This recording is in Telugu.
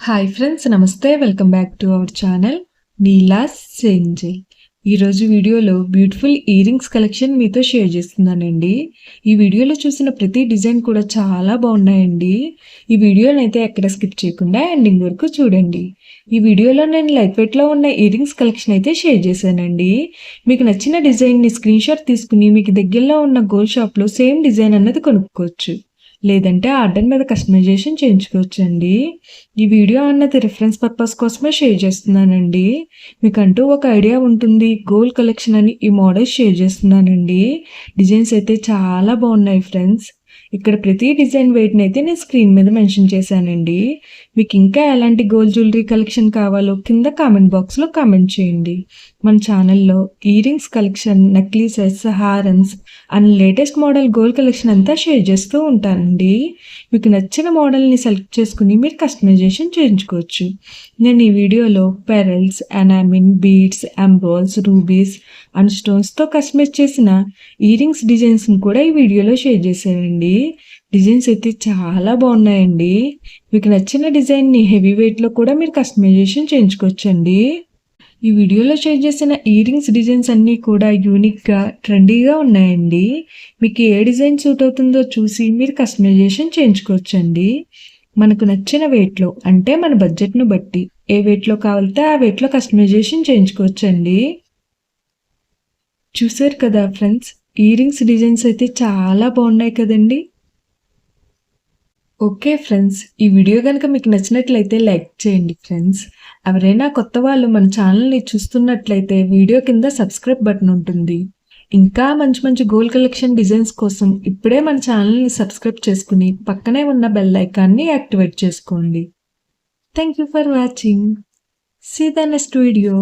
హాయ్ ఫ్రెండ్స్, నమస్తే. Welcome back to our channel నీలాస్ సెంజయ్. ఈరోజు వీడియోలో బ్యూటిఫుల్ ఇయర్ రింగ్స్ కలెక్షన్ మీతో షేర్ చేస్తున్నానండి. ఈ వీడియోలో చూసిన ప్రతి డిజైన్ కూడా చాలా బాగున్నాయండి. ఈ వీడియోని అయితే ఎక్కడ స్కిప్ చేయకుండా ఎండింగ్ వరకు చూడండి. ఈ వీడియోలో నేను లైట్ వెయిట్లో ఉన్న ఇయర్ రింగ్స్ కలెక్షన్ అయితే షేర్ చేశానండి. మీకు నచ్చిన డిజైన్ని స్క్రీన్ షాట్ తీసుకుని మీకు దగ్గరలో ఉన్న గోల్డ్ షాప్లో సేమ్ డిజైన్ అన్నది కొనుక్కోవచ్చు, లేదంటే ఆర్డర్ మీద కస్టమైజేషన్ చేయించుకోవచ్చండి. ఈ వీడియో అన్నది రిఫరెన్స్ పర్పస్ కోసమే షేర్ చేస్తున్నానండి. మీకంటూ ఒక ఐడియా ఉంటుంది గోల్డ్ కలెక్షన్ అని ఈ మోడల్ షేర్ చేస్తున్నానండి. డిజైన్స్ అయితే చాలా బాగున్నాయి ఫ్రెండ్స్. ఇక్కడ ప్రతి డిజైన్ వెయిట్ని అయితే నేను స్క్రీన్ మీద మెన్షన్ చేశానండి. మీకు ఇంకా ఎలాంటి గోల్డ్ జ్యువెలరీ కలెక్షన్ కావాలో కింద కామెంట్ బాక్స్లో కామెంట్ చేయండి. మన ఛానల్లో ఇయర్ రింగ్స్ కలెక్షన్, నెక్లెసెస్, హారమ్స్ and latest model gold collection అంతా షేర్ చేస్తూ ఉంటానండి. మీకు నచ్చిన మోడల్ని సెలెక్ట్ చేసుకుని మీరు కస్టమైజేషన్ చేయించుకోవచ్చు. నేను ఈ వీడియోలో పెరల్స్, ఎనామిన్, బీడ్స్, ఎంబాల్స్, రూబీస్ అండ్ స్టోన్స్తో కస్టమైజ్ చేసిన ఇయర్ రింగ్స్ డిజైన్స్ని కూడా ఈ వీడియోలో షేర్ చేశానండి. డిజైన్స్ అయితే చాలా బాగున్నాయండి. మీకు నచ్చిన డిజైన్ని హెవీ వెయిట్లో కూడా మీరు కస్టమైజేషన్ చేయించుకోవచ్చండి. ఈ వీడియోలో షేర్ చేసిన ఇయర్ రింగ్స్ డిజైన్స్ అన్నీ కూడా యూనిక్గా, ట్రెండీగా ఉన్నాయండి. మీకు ఏ డిజైన్ సూట్ అవుతుందో చూసి మీరు కస్టమైజేషన్ చేయించుకోవచ్చండి. మనకు నచ్చిన వెయిట్లో, అంటే మన బడ్జెట్ను బట్టి ఏ వెయిట్లో కావాలితే ఆ వెయిట్లో కస్టమైజేషన్ చేయించుకోవచ్చండి. చూసారు కదా ఫ్రెండ్స్, ఇయర్ రింగ్స్ డిజైన్స్ అయితే చాలా బాగున్నాయి కదండి. ఓకే ఫ్రెండ్స్, ఈ వీడియో కనుక మీకు నచ్చినట్లయితే లైక్ చేయండి ఫ్రెండ్స్. ఎవరైనా కొత్త వాళ్ళు మన ఛానల్ని చూస్తున్నట్లయితే వీడియో కింద సబ్స్క్రైబ్ బటన్ ఉంటుంది. ఇంకా మంచి మంచి గోల్డ్ కలెక్షన్ డిజైన్స్ కోసం ఇప్పుడే మన ఛానల్ని సబ్స్క్రైబ్ చేసుకుని పక్కనే ఉన్న బెల్ ఐకాన్ని యాక్టివేట్ చేసుకోండి. Thank you for watching. See the next video.